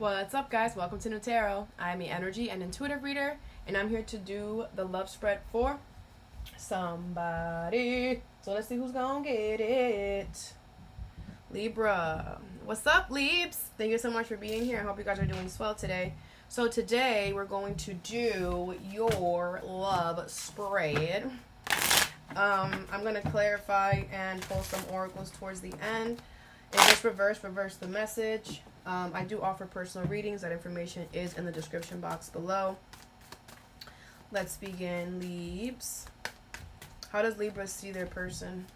What's up, guys? Welcome to Nutarot. I'm an energy and intuitive reader, and I'm here to do the love spread for somebody. So let's see who's gonna get it. Libra. What's up, Leaps? Thank you so much for being here. I hope you guys are doing swell today. So today we're going to do your love spread. I'm going to clarify and pull some oracles towards the end. If it's reverse the message. I do offer personal readings. That information is in the description box below. Let's begin, Libs. How does Libra see their person?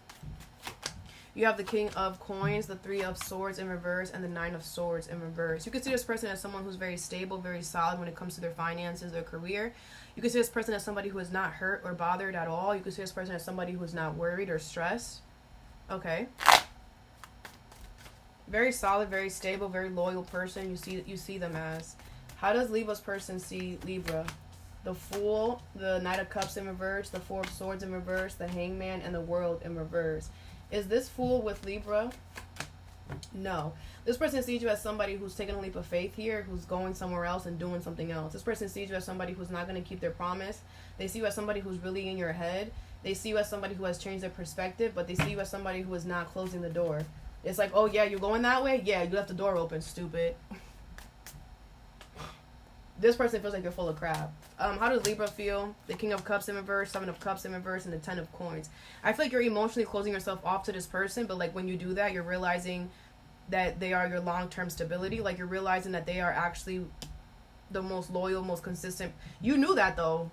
You have the King of Coins, the Three of Swords in reverse, and the Nine of Swords in reverse. You can see this person as someone who's very stable, very solid when it comes to their finances, their career. You can see this person as somebody who is not hurt or bothered at all. You can see this person as somebody who is not worried or stressed. Okay. Very solid, very stable, very loyal person. You see them as. How does Libra's person see Libra? The Fool, the Knight of Cups in reverse, the Four of Swords in reverse, the Hangman, and the World in reverse. Is this Fool with Libra? No. This person sees you as somebody who's taking a leap of faith here, who's going somewhere else and doing something else. This person sees you as somebody who's not going to keep their promise. They see you as somebody who's really in your head. They see you as somebody who has changed their perspective, but they see you as somebody who is not closing the door. It's like, oh yeah, you're going that way? Yeah, you left the door open, stupid. This person feels like you're full of crap. How does Libra feel? The King of Cups in reverse, Seven of Cups in reverse, and the Ten of Coins. I feel like you're emotionally closing yourself off to this person, but like when you do that, you're realizing that they are your long-term stability. Like you're realizing that they are actually the most loyal, most consistent. You knew that though.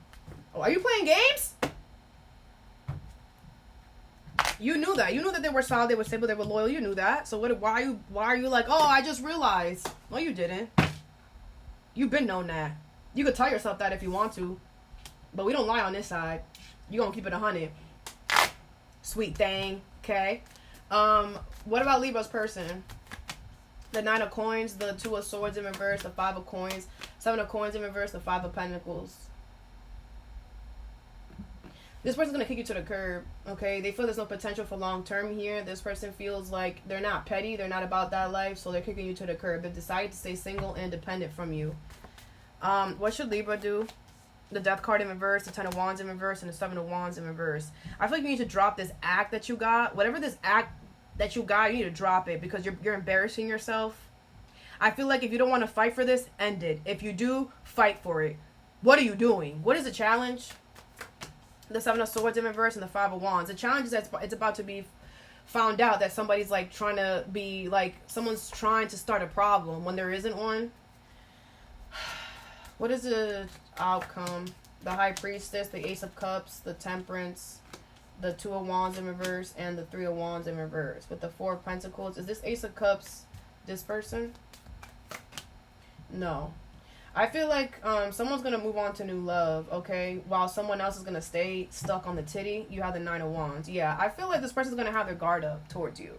Oh, are you playing games? You knew that. You knew that they were solid, they were stable, they were loyal. You knew that. So why are you like, oh, I just realized? No, you didn't. You've been known that. You could tell yourself that if you want to. But we don't lie on this side. You're going to keep it 100. Sweet thing. Okay. What about Libra's person? The Nine of Coins, the Two of Swords in reverse, the Five of Coins, Seven of Coins in reverse, the Five of Pentacles. This person's going to kick you to the curb, okay? They feel there's no potential for long term here. This person feels like they're not petty. They're not about that life, so they're kicking you to the curb. They've decided to stay single and independent from you. What should Libra do? The Death card in reverse, the Ten of Wands in reverse, and the Seven of Wands in reverse. I feel like you need to drop this act that you got. Whatever this act that you got, you need to drop it because you're embarrassing yourself. I feel like if you don't want to fight for this, end it. If you do, fight for it. What are you doing? What is the challenge? The Seven of Swords in reverse and the Five of Wands. The challenge is that it's about to be found out that somebody's like trying to be like, someone's trying to start a problem when there isn't one. What is the outcome? The High Priestess, the Ace of Cups, the Temperance, the Two of Wands in reverse, and the Three of Wands in reverse. With the Four of Pentacles. Is this Ace of Cups this person? No. I feel like someone's going to move on to new love, okay? While someone else is going to stay stuck on the titty, you have the Nine of Wands. Yeah, I feel like this person's going to have their guard up towards you.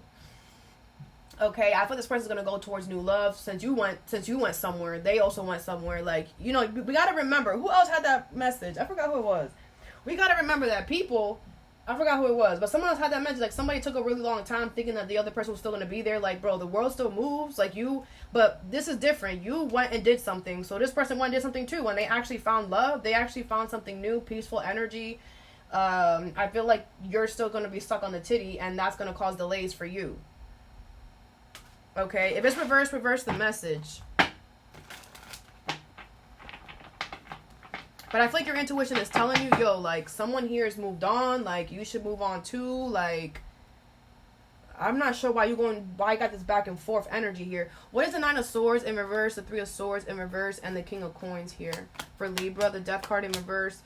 Okay, I feel this person's going to go towards new love. Since you went somewhere, they also went somewhere. Like, you know, we got to remember. Who else had that message? I forgot who it was. We got to remember that people... I forgot who it was, but someone else had that message. Like, somebody took a really long time thinking that the other person was still going to be there. Like, bro, the world still moves. Like, but this is different. You went and did something. So this person went and did something too. When they actually found love, they actually found something new, peaceful energy. I feel like you're still going to be stuck on the titty, and that's going to cause delays for you. Okay, if it's reverse the message. But I feel like your intuition is telling you, yo, like, someone here has moved on. Like, you should move on too. Like, I'm not sure why you got this back and forth energy here. What is the Nine of Swords in reverse, the Three of Swords in reverse, and the King of Coins here? For Libra, the Death card in reverse,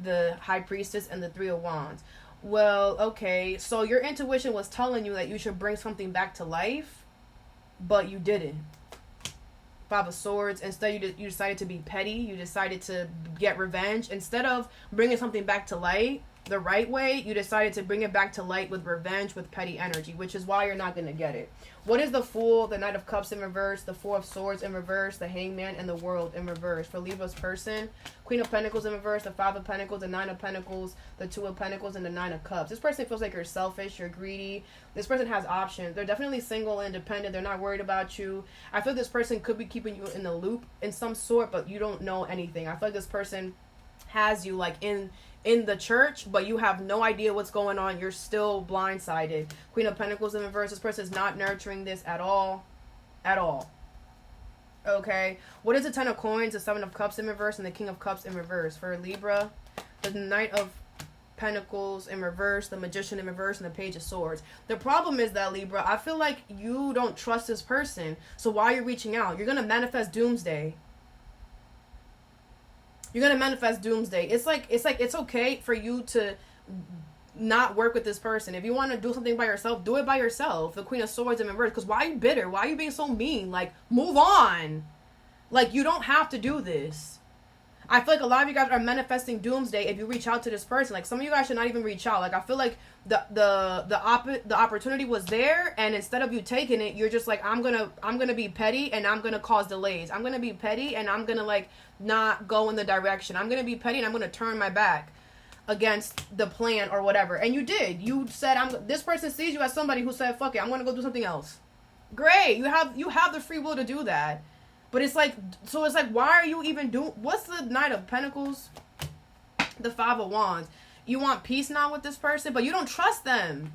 the High Priestess, and the Three of Wands. Well, okay, so your intuition was telling you that you should bring something back to life, but you didn't. Five of Swords. Instead, you decided to be petty. You decided to get revenge. Instead of bringing something back to light, the right way, you decided to bring it back to light with revenge, with petty energy, which is why you're not going to get it. What is the Fool, the Knight of Cups in reverse, the Four of Swords in reverse, the Hangman, and the World in reverse? For Libra's person, Queen of Pentacles in reverse, the Five of Pentacles, the Nine of Pentacles, the Two of Pentacles, and the Nine of Cups. This person feels like you're selfish, you're greedy. This person has options. They're definitely single, independent. They're not worried about you. I feel this person could be keeping you in the loop in some sort, but you don't know anything. I feel like this person has you like in the church, but you have no idea what's going on. You're still blindsided. Queen of Pentacles in reverse. This person is not nurturing this at all. At all. Okay. What is the Ten of Coins, the Seven of Cups in reverse, and the King of Cups in reverse? For Libra, the Knight of Pentacles in reverse, the Magician in reverse, and the Page of Swords. The problem is that, Libra, I feel like you don't trust this person. So why are you reaching out? You're going to manifest doomsday. You're going to manifest doomsday. It's okay for you to not work with this person. If you want to do something by yourself, do it by yourself. The Queen of Swords in reverse. Because why are you bitter? Why are you being so mean? Like, move on. Like, you don't have to do this. I feel like a lot of you guys are manifesting doomsday if you reach out to this person. Like, some of you guys should not even reach out. Like, I feel like the opportunity was there, and instead of you taking it, you're just like, I'm gonna be petty, and I'm gonna cause delays. I'm gonna be petty, and I'm gonna like not go in the direction. I'm gonna be petty, and I'm gonna turn my back against the plan or whatever. And you did. You said, this person sees you as somebody who said, fuck it, I'm gonna go do something else. Great. You have the free will to do that. But it's like, why are you even doing, what's the Knight of Pentacles? The Five of Wands. You want peace now with this person, but you don't trust them.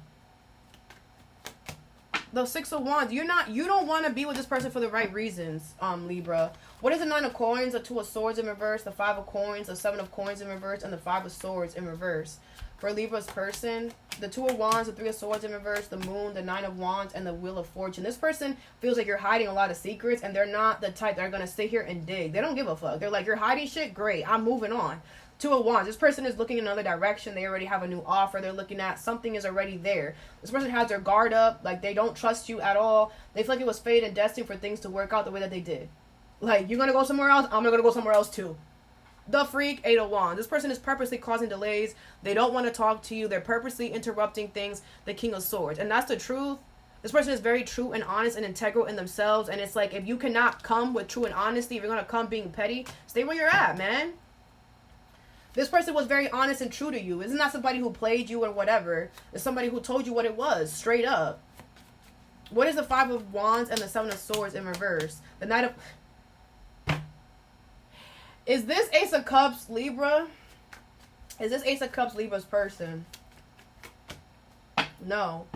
The Six of Wands. You don't want to be with this person for the right reasons, Libra. What is the Nine of Coins, the Two of Swords in reverse, the Five of Coins, the Seven of Coins in reverse, and the Five of Swords in reverse? For Libra's person, the Two of Wands, the Three of Swords in reverse, the Moon, the Nine of Wands, and the Wheel of Fortune. This person feels like you're hiding a lot of secrets, and they're not the type that are going to sit here and dig. They don't give a fuck. They're like, you're hiding shit? Great. I'm moving on. Two of Wands. This person is looking in another direction. They already have a new offer. They're looking at something is already there. This person has their guard up. Like, they don't trust you at all. They feel like it was fate and destiny for things to work out the way that they did. Like, you're going to go somewhere else? I'm going to go somewhere else too. The Freak, Eight of Wands. This person is purposely causing delays. They don't want to talk to you. They're purposely interrupting things. The King of Swords. And that's the truth. This person is very true and honest and integral in themselves. And it's like, if you cannot come with true and honesty, if you're going to come being petty, stay where you're at, man. This person was very honest and true to you. It's not somebody who played you or whatever. It's somebody who told you what it was, straight up. What is the Five of Wands and the Seven of Swords in reverse? The Knight of... Is this Ace of Cups Libra? Is this Ace of Cups Libra's person? No.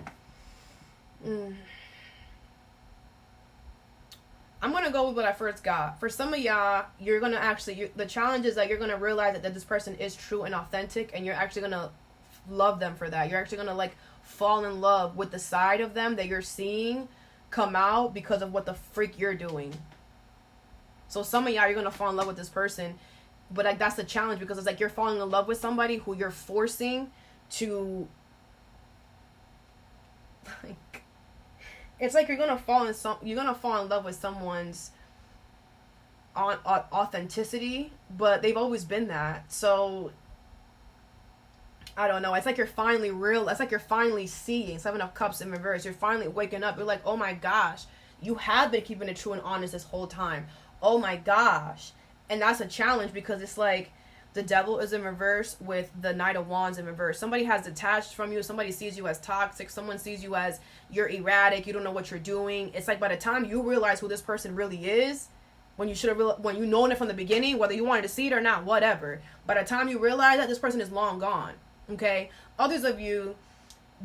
I'm going to go with what I first got. For some of y'all, you're going to actually... the challenge is that you're going to realize that this person is true and authentic, and you're actually going to love them for that. You're actually going to, like, fall in love with the side of them that you're seeing come out because of what the freak you're doing. So some of y'all, you're going to fall in love with this person. But, like, that's the challenge, because it's like you're falling in love with somebody who you're forcing to... like, it's like you're going to fall in love with someone's authenticity, but they've always been that. So, I don't know. It's like you're finally it's like you're finally seeing Seven of Cups in reverse. You're finally waking up. You're like, oh my gosh, you have been keeping it true and honest this whole time. Oh my gosh. And that's a challenge, because it's like the Devil is in reverse with the Knight of Wands in reverse. Somebody has detached from you. Somebody sees you as toxic. Someone sees you as you're erratic. You don't know what you're doing. It's like by the time you realize who this person really is, when you known it from the beginning, whether you wanted to see it or not, whatever. By the time you realize that, this person is long gone. Okay? Others of you,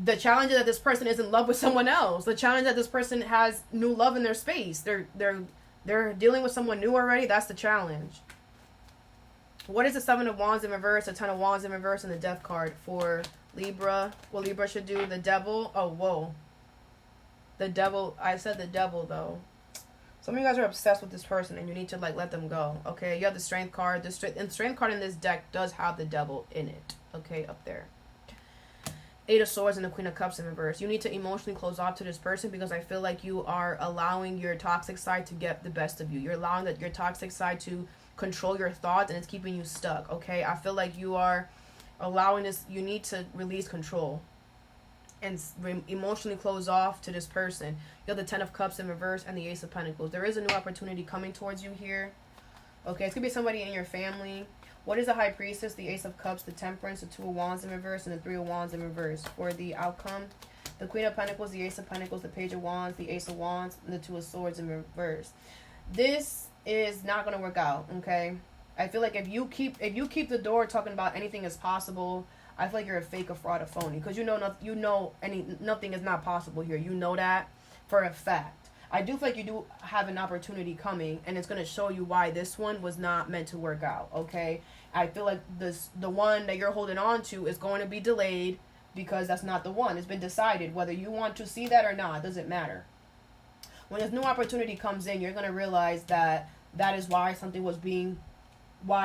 the challenge is that this person is in love with someone else. The challenge is that this person has new love in their space. They're dealing with someone new already. That's the challenge. What is the Seven of Wands in reverse, the Ten of Wands in reverse, and the Death card for Libra? What Libra should do? The Devil. Oh, whoa. The Devil. I said the Devil, though. Some of you guys are obsessed with this person, and you need to, like, let them go. Okay? You have the Strength card. The Strength card in this deck does have the Devil in it. Okay? Up there. Eight of Swords and the Queen of Cups in reverse. You need to emotionally close off to this person, because I feel like you are allowing your toxic side to get the best of you. You're allowing your toxic side to control your thoughts, and it's keeping you stuck. Okay? I feel like you are allowing this, you need to release control and emotionally close off to this person. You have the 10 of Cups in reverse and the Ace of Pentacles. There is a new opportunity coming towards you here. Okay, it's going to be somebody in your family. What is the High Priestess? The Ace of Cups, the Temperance, the 2 of Wands in reverse, and the 3 of Wands in reverse. For the outcome, the Queen of Pentacles, the Ace of Pentacles, the Page of Wands, the Ace of Wands, and the 2 of Swords in reverse. This is not going to work out, okay? I feel like if you keep the door talking about anything is possible, I feel like you're a fake, a fraud, a phony, because nothing is not possible here. You know that for a fact. I do feel like you do have an opportunity coming, and it's going to show you why this one was not meant to work out, okay? I feel like the one that you're holding on to is going to be delayed because that's not the one. It's been decided. Whether you want to see that or not, doesn't matter. When this new opportunity comes in, you're going to realize that is why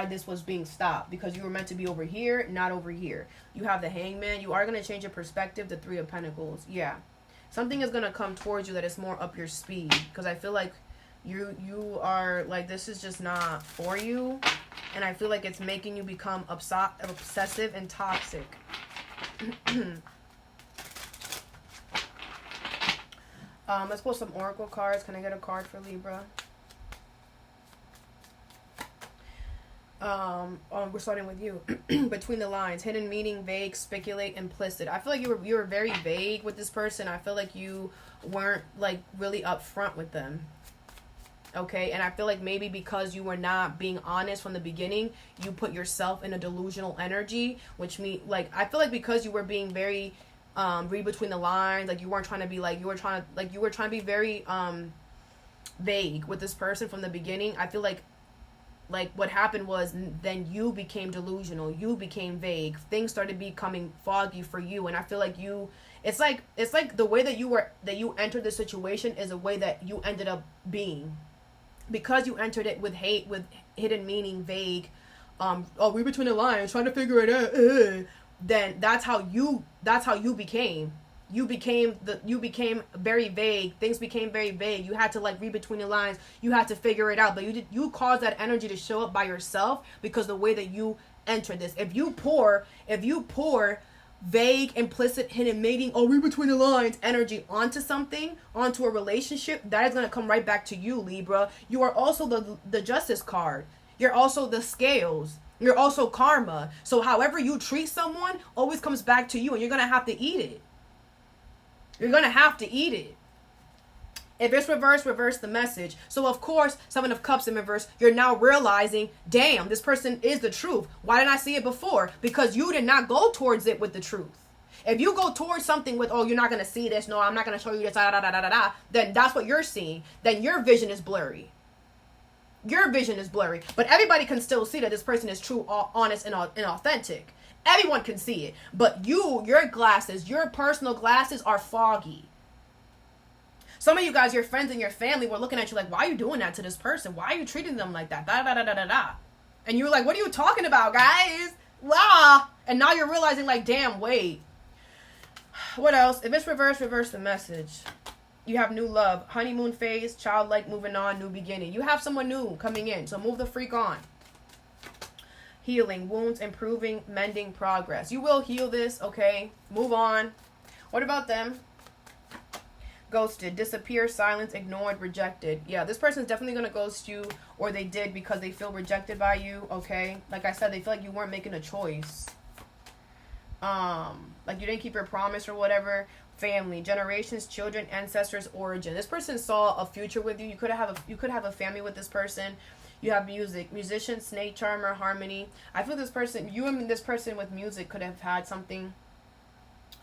this was being stopped, because you were meant to be over here, not over here. You have the Hangman. You are going to change your perspective, the 3 of Pentacles. Yeah. Something is going to come towards you that is more up your speed, because I feel like you are like, this is just not for you, and I feel like it's making you become obsessive and toxic. Let's pull some oracle cards. Can I get a card for Libra? We're starting with you. Between the lines, hidden meaning, vague, speculate, implicit. I feel like you were very vague with this person. I feel like you weren't like really upfront with them. Okay, and I feel like maybe because you were not being honest from the beginning, you put yourself in a delusional energy, which means like I feel like because you were being very read between the lines, like you weren't trying to be like you were trying to be very vague with this person from the beginning. I feel like what happened was then you became delusional, you became vague, things started becoming foggy for you, and I feel like it's like the way that you entered the situation is a way that you ended up being, because you entered it with hate, with hidden meaning, vague, read between the lines, trying to figure it out, then that's how you became. You became very vague. Things became very vague. You had to like read between the lines. You had to figure it out. But you caused that energy to show up by yourself because the way that you entered this. If you pour vague, implicit, hidden meaning, read between the lines energy onto something, onto a relationship, that is gonna come right back to you, Libra. You are also the Justice card. You're also the Scales. You're also karma. So however you treat someone always comes back to you, and you're gonna have to eat it. You're going to have to eat it. If it's reverse the message. So, of course, 7 of Cups in reverse, you're now realizing, damn, this person is the truth. Why didn't I see it before? Because you did not go towards it with the truth. If you go towards something with, you're not going to see this, no, I'm not going to show you this, then that's what you're seeing. Then your vision is blurry. Your vision is blurry. But everybody can still see that this person is true, honest, and authentic. Everyone can see it. But your glasses, your personal glasses are foggy. Some of you guys, your friends and your family were looking at you like, why are you doing that to this person? Why are you treating them like that? And you're like, what are you talking about, guys? Wow. And now you're realizing like, damn, wait. What else? If it's reverse the message. You have new love, honeymoon phase, childlike, moving on, new beginning. You have someone new coming in. So move the freak on. Healing, wounds, improving, mending, progress. You will heal this, okay? Move on. What about them? Ghosted, disappear, silence, ignored, rejected. Yeah, this person is definitely going to ghost you, or they did because they feel rejected by you, okay? Like I said, they feel like you weren't making a choice. Like you didn't keep your promise or whatever. Family, generations, children, ancestors, origin. This person saw a future with you. You could have a family with this person. You have music, musician, snake charmer, harmony. I feel this person, you and this person with music could have had something.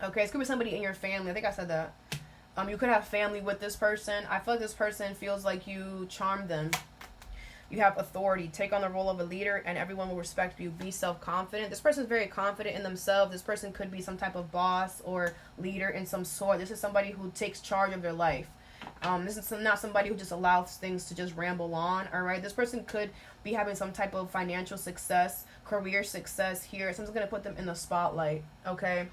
Okay, it's gonna be somebody in your family. I think I said that. You could have family with this person. I feel like this person feels like you charmed them. You have authority. Take on the role of a leader and everyone will respect you. Be self-confident. This person is very confident in themselves. This person could be some type of boss or leader in some sort. This is somebody who takes charge of their life. This is not somebody who just allows things to just ramble on, all right? This person could be having some type of financial success, career success here. Someone's going to put them in the spotlight, okay?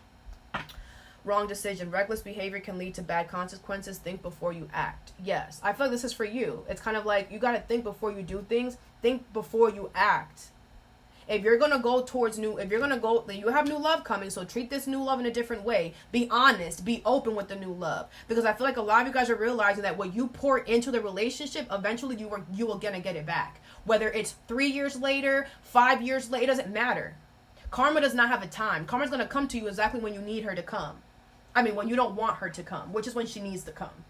Wrong decision. Reckless behavior can lead to bad consequences. Think before you act. Yes, I feel like this is for you. It's kind of like you got to think before you do things. Think before you act. If you're going to go towards you have new love coming, so treat this new love in a different way. Be honest, be open with the new love. Because I feel like a lot of you guys are realizing that what you pour into the relationship, eventually you will gonna get it back. Whether it's 3 years later, 5 years later, it doesn't matter. Karma does not have a time. Karma's going to come to you exactly when you need her to come. I mean, when you don't want her to come, which is when she needs to come.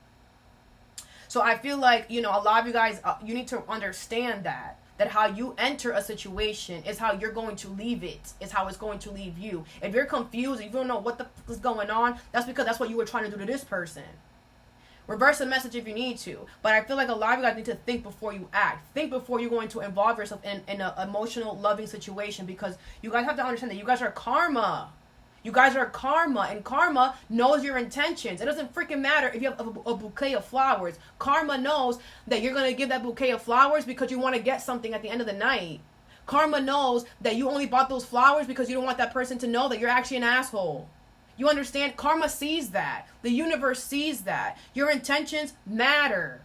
So I feel like, a lot of you guys, you need to understand that how you enter a situation is how you're going to leave it, is how it's going to leave you. If you're confused, if you don't know what the fuck is going on, that's because that's what you were trying to do to this person. Reverse the message if you need to. But I feel like a lot of you guys need to think before you act. Think before you're going to involve yourself in an emotional, loving situation, because you guys have to understand that you guys are karma. You guys are karma, and karma knows your intentions. It doesn't freaking matter if you have a bouquet of flowers. Karma knows that you're going to give that bouquet of flowers because you want to get something at the end of the night. Karma knows that you only bought those flowers because you don't want that person to know that you're actually an asshole. You understand? Karma sees that. The universe sees that. Your intentions matter.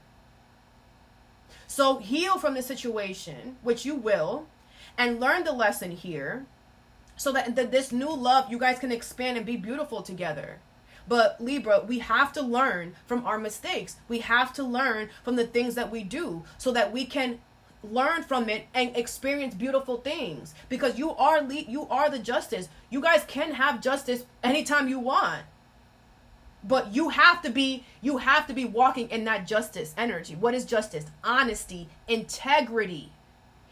So heal from the situation, which you will, and learn the lesson here, so that this new love, you guys can expand and be beautiful together. But Libra, we have to learn from our mistakes. We have to learn from the things that we do so that we can learn from it and experience beautiful things. Because you are the justice. You guys can have justice anytime you want. But you have to be walking in that justice energy. What is justice? Honesty, integrity.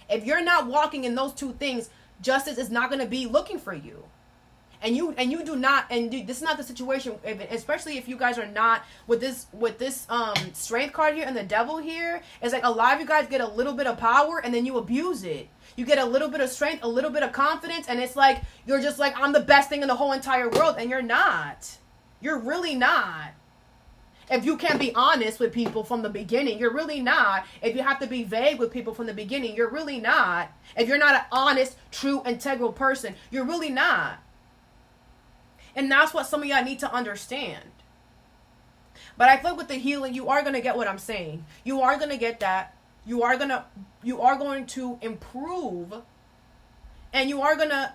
If you're not walking in those two things, justice is not going to be looking for you. And you do not, and this is not the situation, especially if you guys are not with this strength card here and the devil here. It's like a lot of you guys get a little bit of power and then you abuse it. You get a little bit of strength, a little bit of confidence, and it's like you're just like, I'm the best thing in the whole entire world, and you're not. You're really not. If you can't be honest with people from the beginning, you're really not. If you have to be vague with people from the beginning, you're really not. If you're not an honest, true, integral person, you're really not. And that's what some of y'all need to understand. But I feel like with the healing, you are going to get what I'm saying. You are going to get that. You are going to improve. And you are going to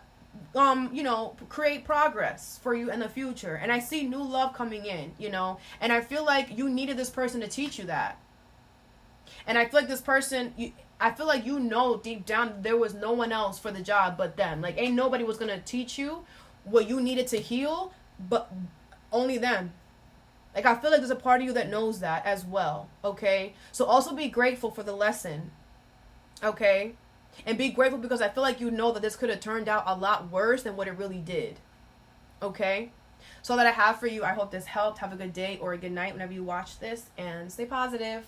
create progress for you in the future. And I see new love coming in, and I feel like you needed this person to teach you that. And I feel like this person, I feel like deep down there was no one else for the job but them. Like, ain't nobody was going to teach you what you needed to heal, but only them. Like, I feel like there's a part of you that knows that as well, okay? So also be grateful for the lesson, okay? And be grateful because I feel like that this could have turned out a lot worse than what it really did. Okay? So that I have for you. I hope this helped. Have a good day or a good night whenever you watch this. And stay positive.